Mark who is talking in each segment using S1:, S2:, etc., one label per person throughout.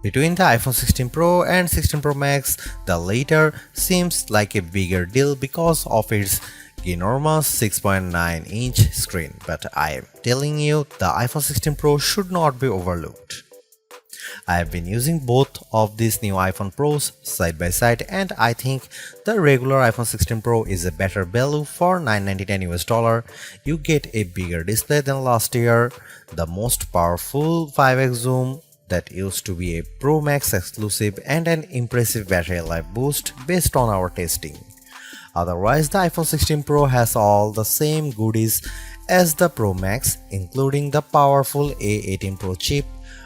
S1: Between the iPhone 16 Pro and 16 Pro Max, the latter seems like a bigger deal because of its enormous 6.9-inch screen, but I am telling you, the iPhone 16 Pro should not be overlooked. I have been using both of these new iPhone Pros side by side, and I think the regular iPhone 16 Pro is a better value for $999. You get a bigger display than last year, the most powerful 5x zoom that used to be a Pro Max exclusive, and an impressive battery life boost based on our testing. Otherwise, the iPhone 16 Pro has all the same goodies as the Pro Max, including the powerful A18 Pro chip,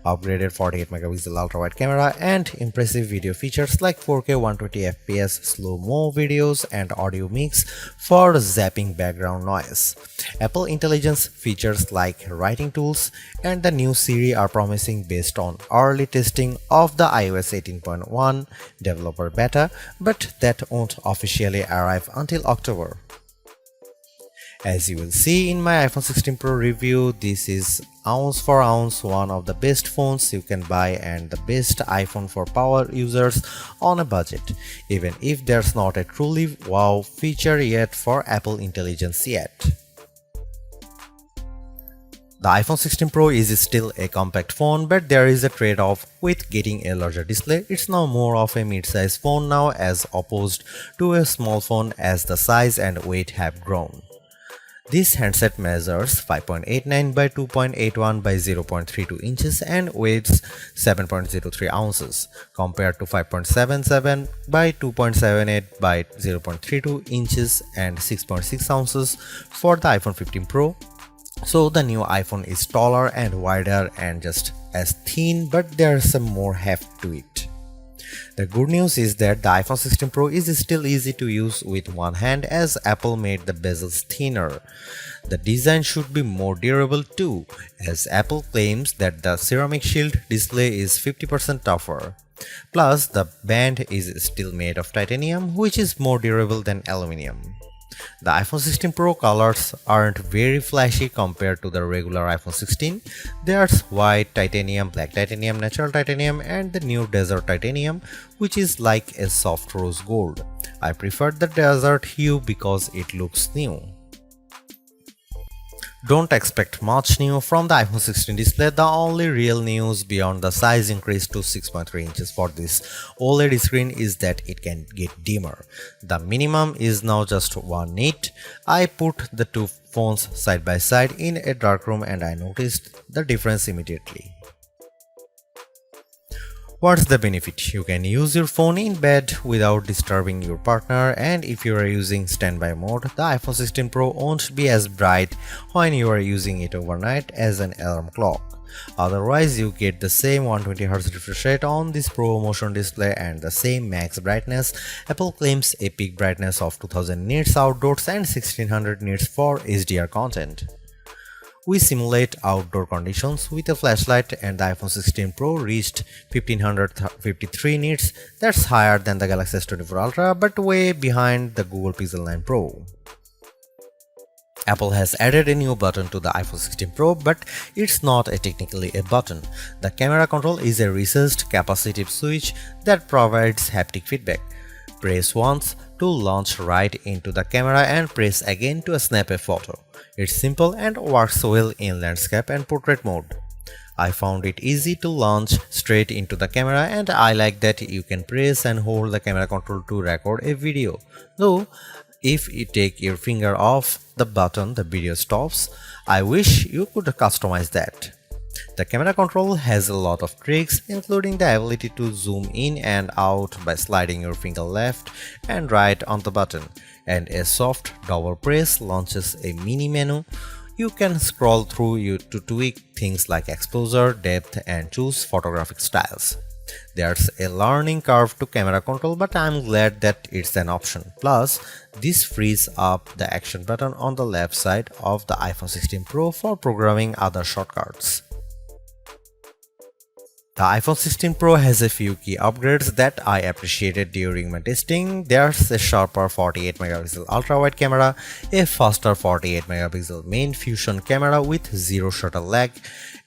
S1: upgraded 48 megapixel ultra-wide camera, and impressive video features like 4K 120fps slow-mo videos and audio mix for zapping background noise. Apple Intelligence features like writing tools and the new Siri are promising based on early testing of the iOS 18.1 developer beta, but that won't officially arrive until October. As you will see in my iPhone 16 Pro review, this is ounce for ounce one of the best phones you can buy and the best iPhone for power users on a budget, even if there's not a truly wow feature yet for Apple Intelligence yet. The iPhone 16 Pro is still a compact phone, but there is a trade-off with getting a larger display. It's now more of a mid-size phone now as opposed to a small phone as the size and weight have grown. This handset measures 5.89 by 2.81 by 0.32 inches and weighs 7.03 ounces, compared to 5.77 by 2.78 by 0.32 inches and 6.6 ounces for the iPhone 15 Pro. So the new iPhone is taller and wider and just as thin, but there's some more heft to it. The good news is that the iPhone 16 Pro is still easy to use with one hand as Apple made the bezels thinner. The design should be more durable too, as Apple claims that the ceramic shield display is 50% tougher. Plus, the band is still made of titanium, which is more durable than aluminum. The iPhone 16 Pro colors aren't very flashy compared to the regular iPhone 16. There's white titanium, black titanium, natural titanium, and the new desert titanium, which is like a soft rose gold. I prefer the desert hue because it looks new. Don't expect much new from the iPhone 16 display. The only real news beyond the size increase to 6.3 inches for this OLED screen is that it can get dimmer. The minimum is now just 1 nit. I put the two phones side by side in a dark room and I noticed the difference immediately. What's the benefit? You can use your phone in bed without disturbing your partner, and if you are using standby mode, the iPhone 16 Pro won't be as bright when you are using it overnight as an alarm clock. Otherwise, you get the same 120Hz refresh rate on this Pro Motion display and the same max brightness. Apple claims a peak brightness of 2000 nits outdoors and 1600 nits for HDR content. We simulate outdoor conditions with a flashlight and the iPhone 16 Pro reached 1553 nits. That's higher than the Galaxy S24 Ultra but way behind the Google Pixel 9 Pro. Apple has added a new button to the iPhone 16 Pro, but it's not technically a button. The camera control is a recessed capacitive switch that provides haptic feedback. Press once to launch right into the camera and press again to snap a photo. It's simple and works well in landscape and portrait mode. I found it easy to launch straight into the camera and I like that you can press and hold the camera control to record a video. Though, if you take your finger off the button, the video stops. I wish you could customize that. The camera control has a lot of tricks, including the ability to zoom in and out by sliding your finger left and right on the button, and a soft double press launches a mini menu. You can scroll through to tweak things like exposure, depth, and choose photographic styles. There's a learning curve to camera control, but I'm glad that it's an option. Plus, this frees up the action button on the left side of the iPhone 16 Pro for programming other shortcuts. The iPhone 16 Pro has a few key upgrades that I appreciated during my testing. There's a sharper 48 megapixel ultra-wide camera, a faster 48 megapixel main fusion camera with zero shutter lag,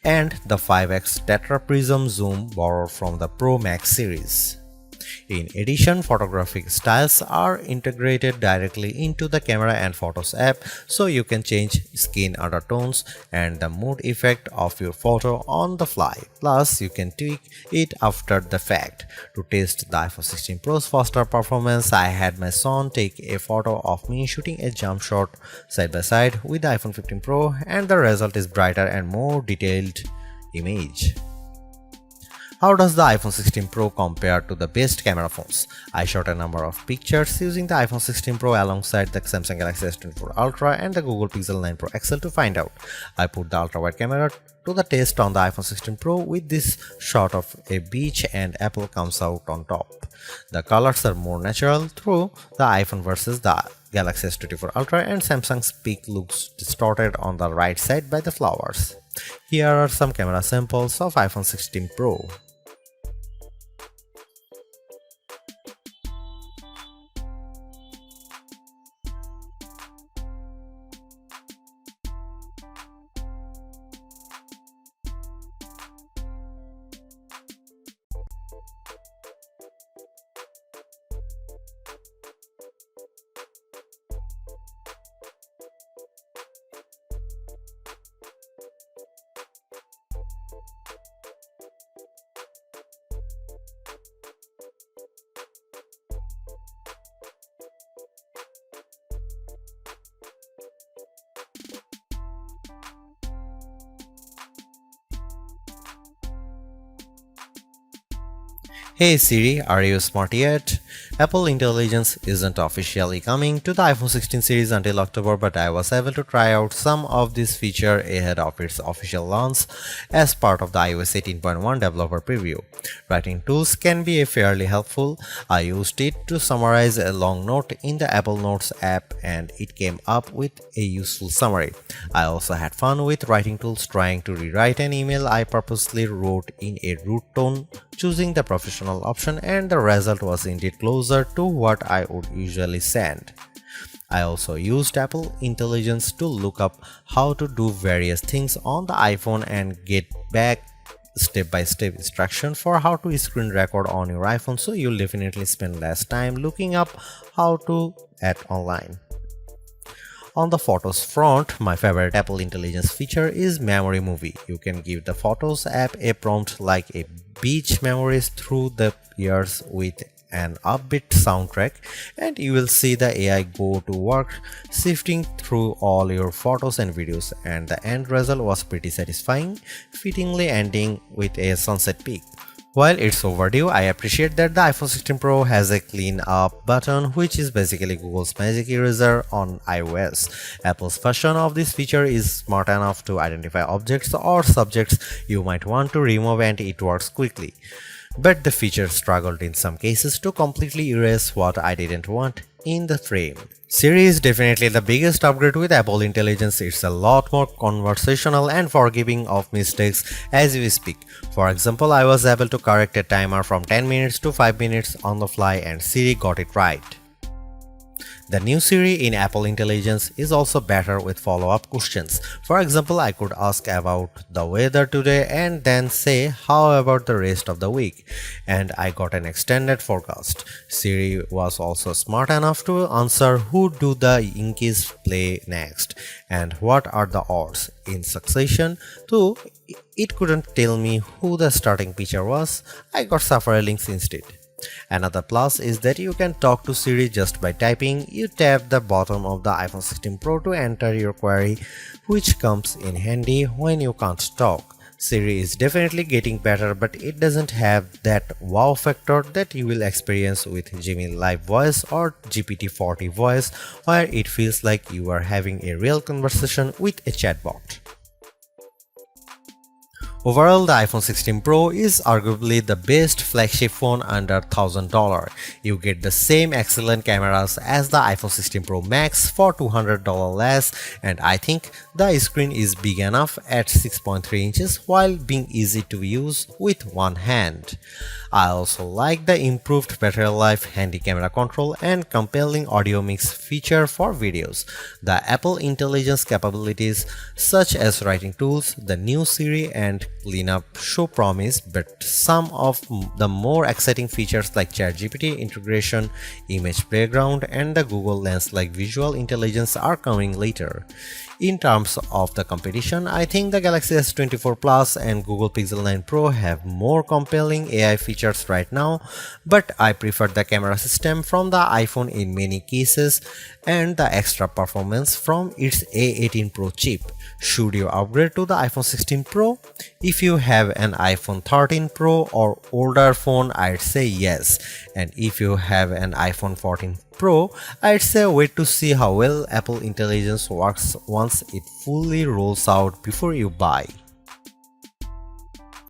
S1: and the 5x Tetra Prism zoom borrowed from the Pro Max series. In addition, photographic styles are integrated directly into the camera and photos app, so you can change skin undertones and the mood effect of your photo on the fly. Plus, you can tweak it after the fact. To test the iPhone 16 Pro's faster performance, I had my son take a photo of me shooting a jump shot side by side with the iPhone 15 Pro, and the result is brighter and more detailed image. How does the iPhone 16 Pro compare to the best camera phones? I shot a number of pictures using the iPhone 16 Pro alongside the Samsung Galaxy S24 Ultra and the Google Pixel 9 Pro XL to find out. I put the ultra-wide camera to the test on the iPhone 16 Pro with this shot of a beach and Apple comes out on top. The colors are more natural through the iPhone versus the Galaxy S24 Ultra, and Samsung's peak looks distorted on the right side by the flowers. Here are some camera samples of iPhone 16 Pro. Hey Siri, are you smart yet? Apple Intelligence isn't officially coming to the iPhone 16 series until October, but I was able to try out some of this feature ahead of its official launch as part of the iOS 18.1 developer preview. Writing tools can be fairly helpful. I used it to summarize a long note in the Apple Notes app and it came up with a useful summary. I also had fun with writing tools trying to rewrite an email I purposely wrote in a rude tone, choosing the professional option, and the result was indeed closer to what I would usually send. I also used Apple Intelligence to look up how to do various things on the iPhone and get back step-by-step instruction for how to screen record on your iPhone, so you'll definitely spend less time looking up how to at online. On the Photos front, my favorite Apple Intelligence feature is Memory Movie. You can give the Photos app a prompt like a beach memories through the years with an upbeat soundtrack, and you will see the AI go to work sifting through all your photos and videos, and the end result was pretty satisfying, fittingly ending with a sunset peak. While it's overdue, I appreciate that the iPhone 16 Pro has a clean up button, which is basically Google's magic eraser on iOS. Apple's version of this feature is smart enough to identify objects or subjects you might want to remove, and it works quickly. But the feature struggled in some cases to completely erase what I didn't want in the frame. Siri is definitely the biggest upgrade with Apple Intelligence. It's a lot more conversational and forgiving of mistakes as we speak. For example, I was able to correct a timer from 10 minutes to 5 minutes on the fly, and Siri got it right. The new Siri in Apple Intelligence is also better with follow-up questions. For example, I could ask about the weather today and then say, how about the rest of the week? And I got an extended forecast. Siri was also smart enough to answer who do the Yankees play next and what are the odds in succession, though it couldn't tell me who the starting pitcher was. I got several links instead. Another plus is that you can talk to Siri just by typing. You tap the bottom of the iPhone 16 Pro to enter your query, which comes in handy when you can't talk. Siri is definitely getting better, but it doesn't have that wow factor that you will experience with Gemini Live Voice or GPT-40 Voice, where it feels like you are having a real conversation with a chatbot. Overall, the iPhone 16 Pro is arguably the best flagship phone under $1,000. You get the same excellent cameras as the iPhone 16 Pro Max for $200 less, and I think the screen is big enough at 6.3 inches while being easy to use with one hand. I also like the improved battery life, handy camera control, and compelling audio mix feature for videos. The Apple Intelligence capabilities such as writing tools, the new Siri, and cleanup show promise, but some of the more exciting features like ChatGPT integration, image background, and the Google Lens like visual intelligence are coming later. In terms of the competition, I think the Galaxy S24 Plus and Google Pixel 9 Pro have more compelling AI features right now, but I prefer the camera system from the iPhone in many cases and the extra performance from its A18 Pro chip. Should you upgrade to the iPhone 16 Pro? If you have an iPhone 13 Pro or older phone, I'd say yes. And if you have an iPhone 14 Pro, I'd say wait to see how well Apple Intelligence works once it fully rolls out before you buy.